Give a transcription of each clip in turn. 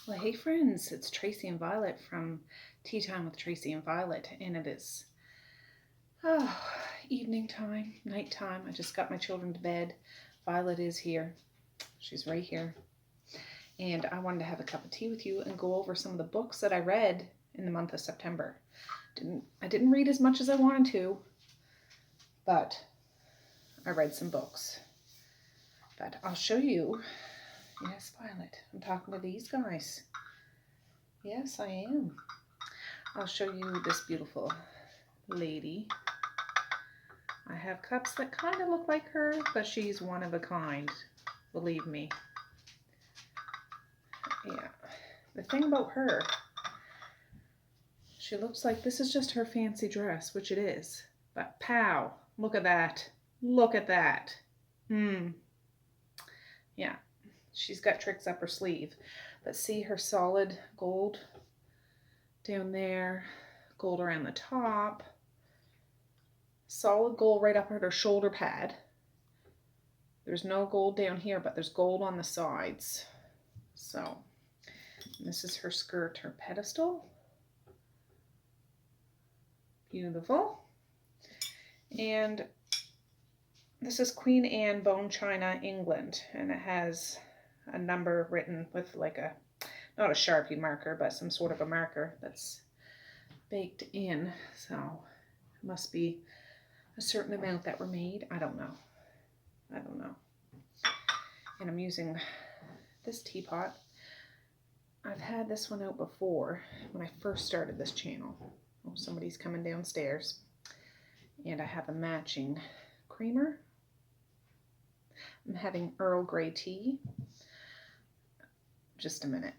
Well, hey friends, it's Tracey and Violet from Tea Time with Tracey and Violet, and it is evening time, night time. I just got my children to bed. Violet is here. She's right here. And I wanted to have a cup of tea with you and go over some of the books that I read in the month of September. I didn't read as much as I wanted to, but I read some books. But I'll show you. Yes, Violet, I'm talking to these guys. Yes, I am. I'll show you this beautiful lady. I have cups that kind of look like her, but she's one of a kind, believe me. Yeah. The thing about her, she looks like this is just her fancy dress, which it is. But pow, look at that. Look at that. Yeah. She's got tricks up her sleeve. But see her solid gold down there, gold around the top, solid gold right up at her shoulder pad. There's no gold down here, but there's gold on the sides. So this is her skirt, her pedestal. Beautiful. And this is Queen Anne Bone China, England, and it has a number written with like a, not a Sharpie marker, but some sort of a marker that's baked in. So it must be a certain amount that were made. I don't know. And I'm using this teapot. I've had this one out before when I first started this channel. Oh, somebody's coming downstairs. And I have a matching creamer. I'm having Earl Grey tea. Just a minute.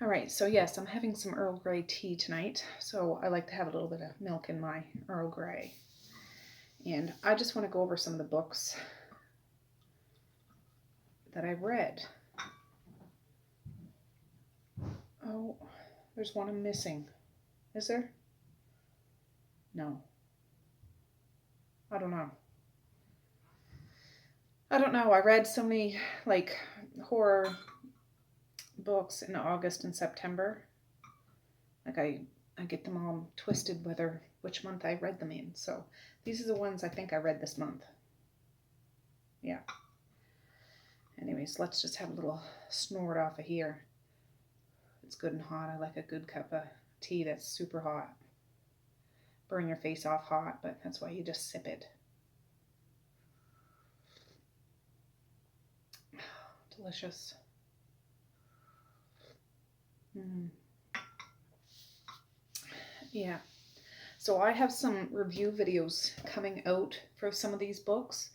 All right, so yes, I'm having some Earl Grey tea tonight. So I like to have a little bit of milk in my Earl Grey. And I just want to go over some of the books that I've read. Oh, there's one I'm missing. Is there? No. I don't know. I read so many like horror books in August and September. Like I get them all twisted which month I read them in. So these are the ones I think I read this month. Yeah. Anyways, let's just have a little snort off of here. It's good and hot. I like a good cup of tea that's super hot. Burn your face off hot, but that's why you just sip it. Delicious. Yeah. So I have some review videos coming out for some of these books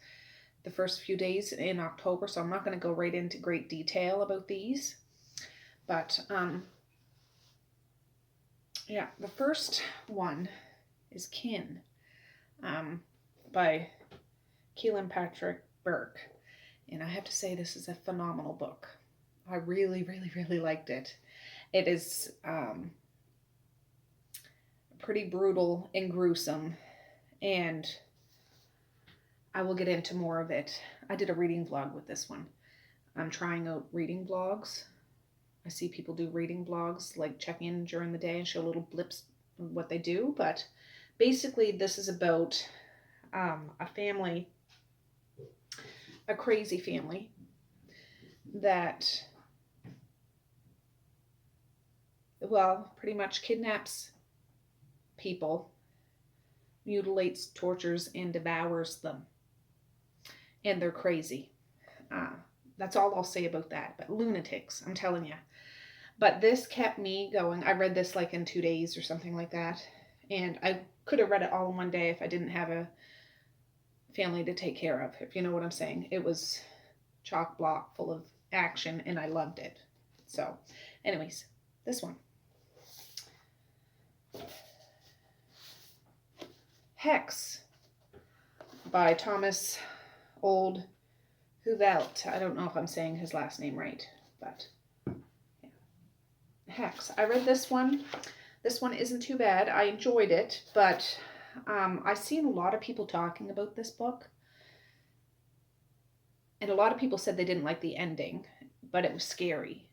the first few days in October, so I'm not going to go right into great detail about these. But yeah, the first one is Kin by Keelan Patrick Burke. And I have to say this is a phenomenal book. I really, really, really liked it. It is pretty brutal and gruesome, and I will get into more of it. I did a reading vlog with this one. I'm trying out reading vlogs. I see people do reading vlogs, like check in during the day and show little blips of what they do. But basically this is about a family, a crazy family that, well, pretty much kidnaps people, mutilates, tortures, and devours them. And they're crazy. That's all I'll say about that. But lunatics, I'm telling you. But this kept me going. I read this like in 2 days or something like that. And I could have read it all in one day if I didn't have a family to take care of, if you know what I'm saying. It was chock block full of action, and I loved it. So, anyways, this one. Hex by Thomas Old Houvelt. I don't know if I'm saying his last name right, but yeah. Hex. I read this one. This one isn't too bad. I enjoyed it, but I've seen a lot of people talking about this book, and a lot of people said they didn't like the ending, but it was scary.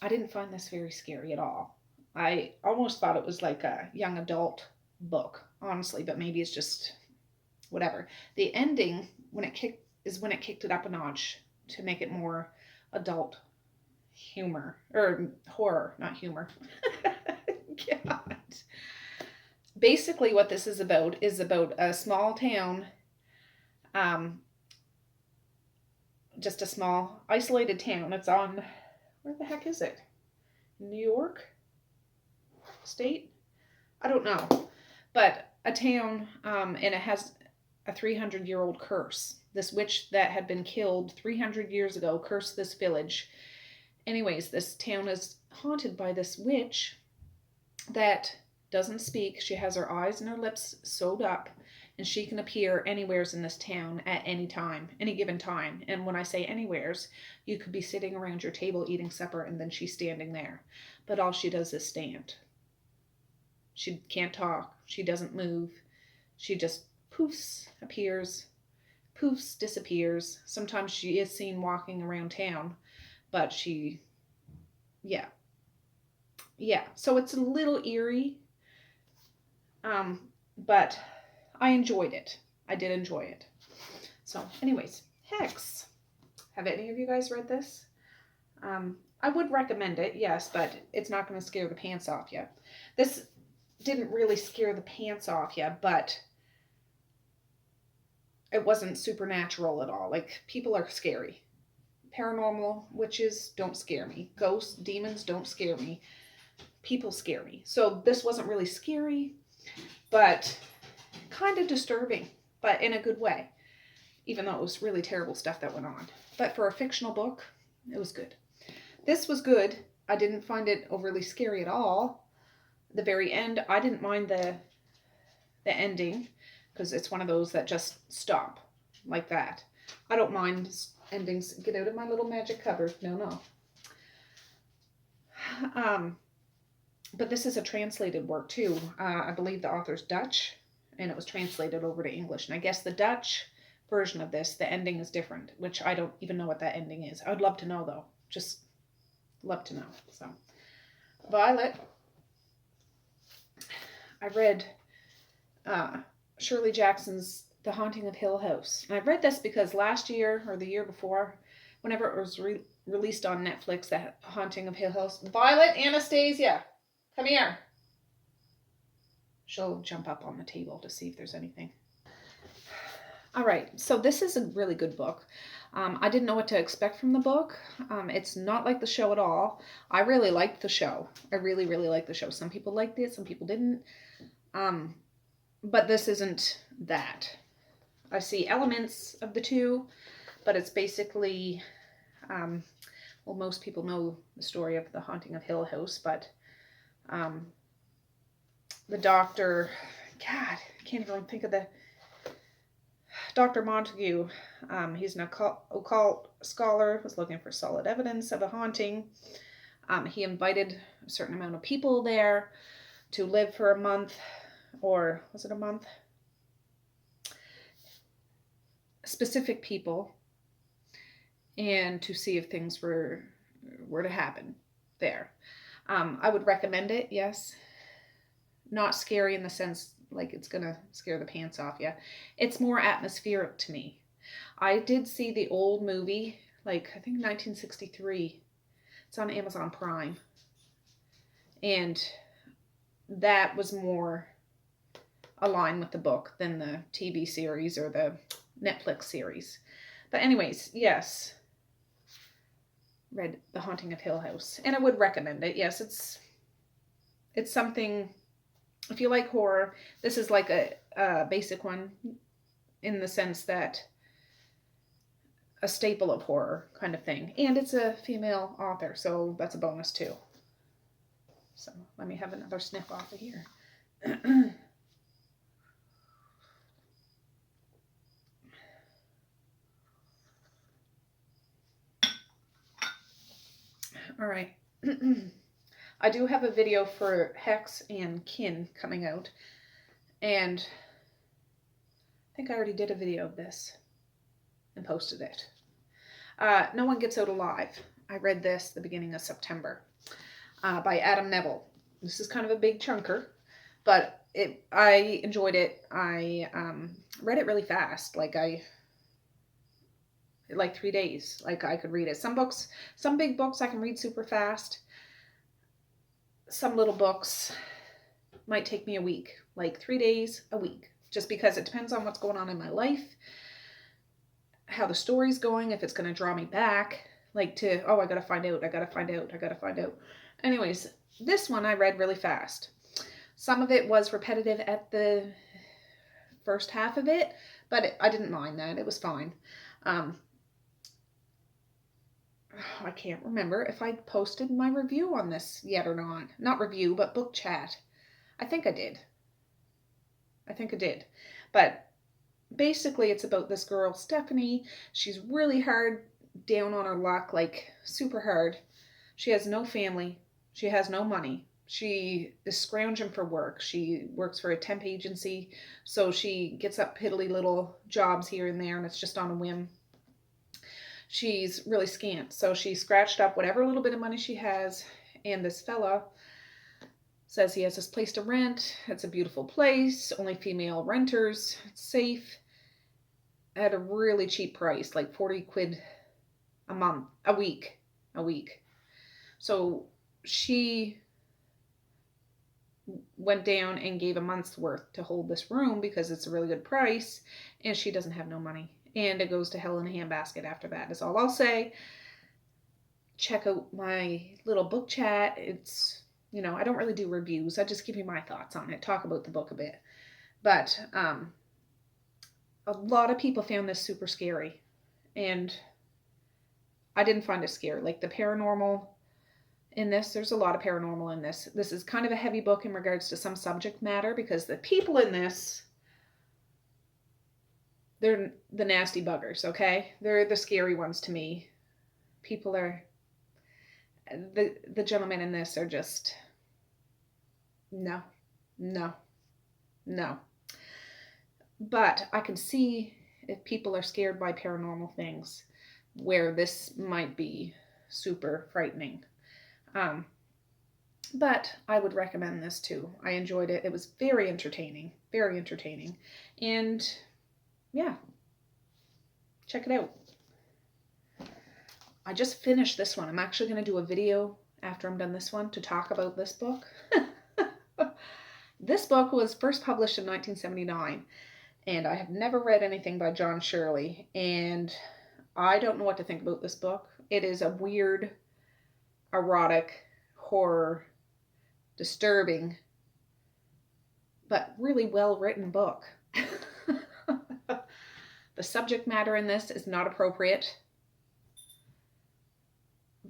I didn't find this very scary at all. I almost thought it was like a young adult book, honestly, but maybe it's just whatever. The ending, when it kicked it up a notch to make it more adult humor, or horror, not humor. God. Basically what this is about a small town, just a small isolated town. It's on, where the heck is it? New York State? I don't know. But a town, and it has a 300-year-old curse. This witch that had been killed 300 years ago cursed this village. Anyways, this town is haunted by this witch that doesn't speak. She has her eyes and her lips sewed up, and she can appear anywheres in this town at any time, any given time. And when I say anywheres, you could be sitting around your table eating supper, and then she's standing there. But all she does is stand. She can't talk. She doesn't move. She just poofs, appears, poofs, disappears. Sometimes she is seen walking around town, but yeah. So it's a little eerie, but I enjoyed it. I did enjoy it. So anyways, Hex. Have any of you guys read this? I would recommend it, yes, but it's not going to scare the pants off you. This didn't really scare the pants off you, but it wasn't supernatural at all. Like, people are scary. Paranormal, witches don't scare me. Ghosts, demons don't scare me. People scare me. So this wasn't really scary, but kind of disturbing, but in a good way, even though it was really terrible stuff that went on. But for a fictional book, it was good. This was good. I didn't find it overly scary at all. The very end, I didn't mind the ending, because it's one of those that just stop like that. I don't mind endings. Get out of my little magic cupboard. No. But this is a translated work too. I believe the author's Dutch, and it was translated over to English. And I guess the Dutch version of this, the ending is different, which I don't even know what that ending is. I would love to know, though. Just love to know. So, Violet. I read Shirley Jackson's The Haunting of Hill House. And I read this because last year, or the year before, whenever it was released on Netflix, The Haunting of Hill House. Violet, Anastasia, come here. She'll jump up on the table to see if there's anything. All right, so this is a really good book. I didn't know what to expect from the book. It's not like the show at all. I really liked the show. I really, really liked the show. Some people liked it, some people didn't. But this isn't that. I see elements of the two, but it's basically, well, most people know the story of The Haunting of Hill House, but the doctor, God, I can't even think of the, Dr. Montague, he's an occult scholar, was looking for solid evidence of a haunting. He invited a certain amount of people there to live for a month, or was it a month? Specific people, and to see if things were to happen there. I would recommend it, yes. Not scary in the sense like it's gonna scare the pants off you. It's more atmospheric to me. I did see the old movie, like I think 1963. It's on Amazon Prime. And that was more aligned with the book than the TV series or the Netflix series. But anyways, yes. Read The Haunting of Hill House. And I would recommend it. Yes, it's something, if you like horror, this is like a basic one in the sense that a staple of horror kind of thing. And it's a female author, so that's a bonus too. So let me have another sniff off of here. All right. I do have a video for Hex and Kin coming out. And I think I already did a video of this and posted it. No One Gets Out Alive. I read this the beginning of September. by Adam Neville. This is kind of a big chunker, but I enjoyed it. I read it really fast. Like 3 days. Like I could read it. Some big books I can read super fast. Some little books might take me a week, like 3 days, a week, just because it depends on what's going on in my life, how the story's going, if it's going to draw me back, I gotta find out. Anyways, this one I read really fast. Some of it was repetitive at the first half of it, but I didn't mind that. It was fine. I can't remember if I posted my review on this yet or not. Not review, but book chat. I think I did. But basically it's about this girl, Stephanie. She's really hard down on her luck, like super hard. She has no family. She has no money. She is scrounging for work. She works for a temp agency, so she gets up piddly little jobs here and there, and it's just on a whim. She's really scant, so she scratched up whatever little bit of money she has, and this fella says he has this place to rent. It's a beautiful place, only female renters, it's safe, at a really cheap price, like 40 quid a week. So she went down and gave a month's worth to hold this room because it's a really good price, and she doesn't have no money. And it goes to hell in a handbasket after that, is all I'll say. Check out my little book chat. It's, I don't really do reviews. I just give you my thoughts on it, talk about the book a bit. But a lot of people found this super scary. And I didn't find it scary. Like the paranormal in this, there's a lot of paranormal in this. This is kind of a heavy book in regards to some subject matter, because the people in this, they're the nasty buggers, okay? They're the scary ones to me. People are, the gentlemen in this are just, no. But I can see if people are scared by paranormal things, where this might be super frightening. But I would recommend this too. I enjoyed it. It was very entertaining. And yeah, check it out. I just finished this one. I'm actually going to do a video after I'm done this one to talk about this book. This book was first published in 1979, and I have never read anything by John Shirley, and I don't know what to think about this book. It is a weird, erotic, horror, disturbing, but really well-written book. The subject matter in this is not appropriate,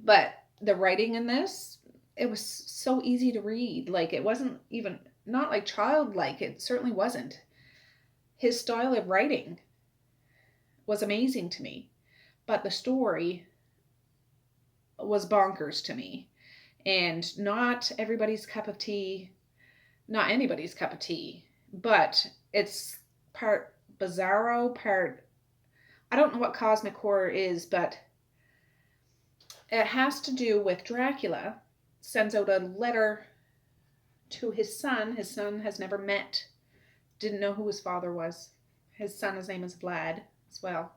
but the writing in this, it was so easy to read. Like, it wasn't even, not like childlike, it certainly wasn't. His style of writing was amazing to me, but the story was bonkers to me, and not everybody's cup of tea, not anybody's cup of tea, but it's part bizarro, part, I don't know what cosmic horror is, but it has to do with Dracula sends out a letter to his son. His son has never met, didn't know who his father was. His name is Vlad as well.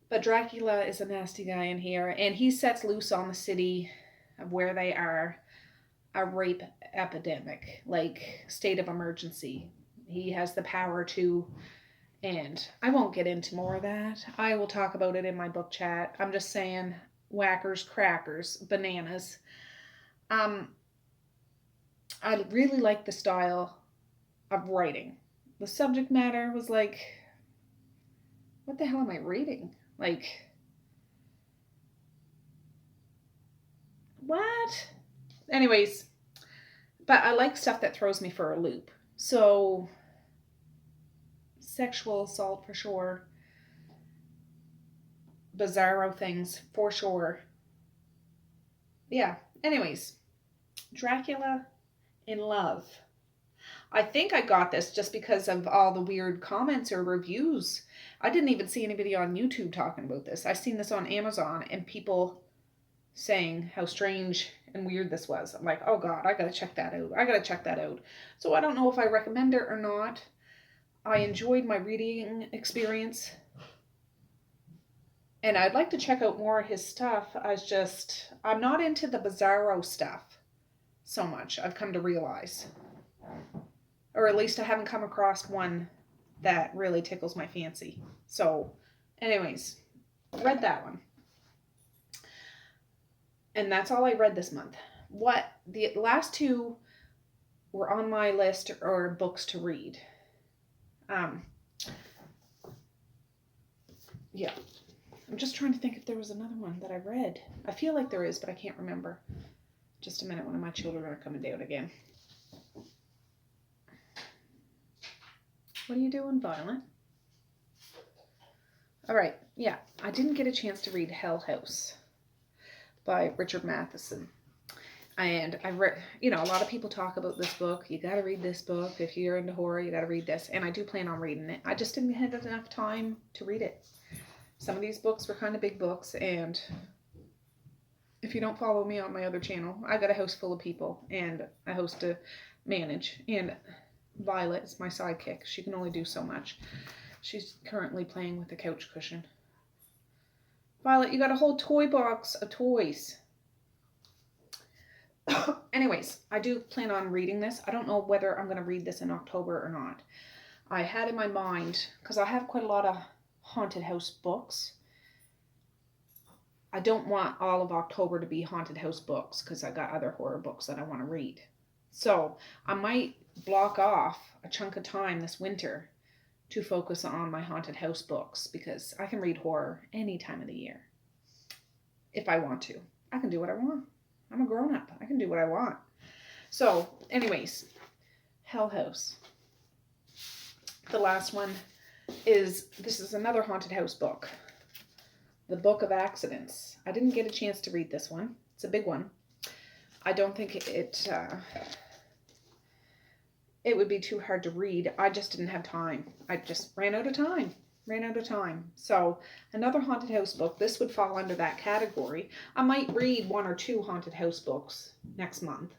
But Dracula is a nasty guy in here, and he sets loose on the city of where they are a rape epidemic, like state of emergency. He has the power to, and I won't get into more of that. I will talk about it in my book chat. I'm just saying, whackers, crackers, bananas. I really like the style of writing. The subject matter was like, what the hell am I reading? Like, what? Anyways, but I like stuff that throws me for a loop. So, sexual assault for sure. Bizarro things for sure. Yeah, anyways, Dracula in Love. I think I got this just because of all the weird comments or reviews. I didn't even see anybody on YouTube talking about this. I seen this on Amazon, and people saying how strange and weird this was. I'm like, oh God, I gotta check that out. I gotta check that out. So I don't know if I recommend it or not. I enjoyed my reading experience. And I'd like to check out more of his stuff. I'm not into the bizarro stuff so much, I've come to realize. Or at least I haven't come across one that really tickles my fancy. So, anyways, read that one. And that's all I read this month. The last two were on my list or books to read. Yeah. I'm just trying to think if there was another one that I read. I feel like there is, but I can't remember. Just a minute, one of my children are coming down again. What are you doing, Violet? All right, yeah. I didn't get a chance to read Hell House by Richard Matheson. And I read, a lot of people talk about this book. You got to read this book. If you're into horror, you got to read this. And I do plan on reading it. I just didn't have enough time to read it. Some of these books were kind of big books, and if you don't follow me on my other channel, I got a house full of people, and a house to manage, and Violet is my sidekick. She can only do so much. She's currently playing with the couch cushion. Violet, you got a whole toy box of toys. Anyways, I do plan on reading this. I don't know whether I'm going to read this in October or not. I had in my mind, because I have quite a lot of haunted house books. I don't want all of October to be haunted house books because I got other horror books that I want to read. So I might block off a chunk of time this winter to focus on my haunted house books, because I can read horror any time of the year. If I want to. I can do what I want. I'm a grown-up. I can do what I want. So, anyways, Hell House. The last one this is another haunted house book. The Book of Accidents. I didn't get a chance to read this one. It's a big one. I don't think it would be too hard to read. I just didn't have time. I just ran out of time. So another haunted house book. This would fall under that category. I might read one or two haunted house books next month.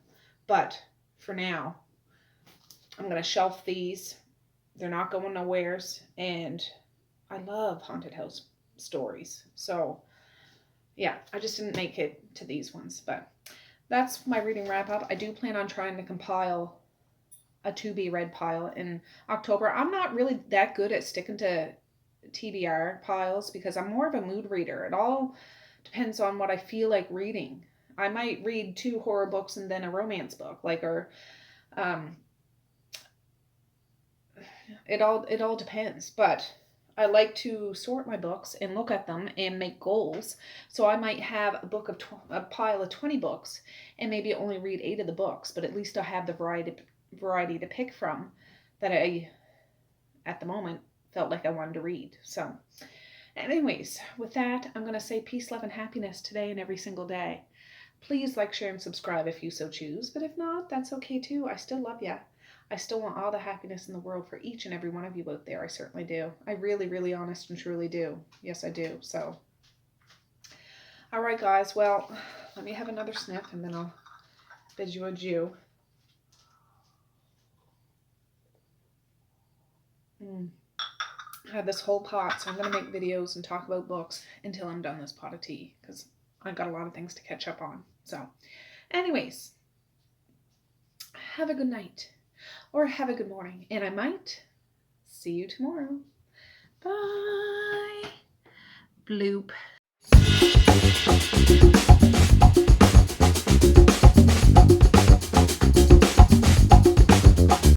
But for now, I'm going to shelf these. They're not going nowheres, and I love haunted house stories. So, yeah, I just didn't make it to these ones, but that's my reading wrap up. I do plan on trying to compile a to-be-read pile in October. I'm not really that good at sticking to TBR piles because I'm more of a mood reader. It all depends on what I feel like reading. I might read 2 horror books and then a romance book, it all depends, but I like to sort my books and look at them and make goals. So I might have a pile of 20 books and maybe only read 8 of the books, but at least I have the variety to pick from that I, at the moment, felt like I wanted to read. So, anyways, with that, I'm going to say peace, love, and happiness today and every single day. Please like, share, and subscribe if you so choose, but if not, that's okay too. I still love ya. I still want all the happiness in the world for each and every one of you out there. I certainly do. I really, really honest and truly do. Yes, I do. So, all right, guys. Well, let me have another sniff and then I'll bid you adieu. I have this whole pot, so I'm going to make videos and talk about books until I'm done this pot of tea, because I've got a lot of things to catch up on. So, anyways, have a good night. Or have a good morning. And I might see you tomorrow. Bye. Bloop.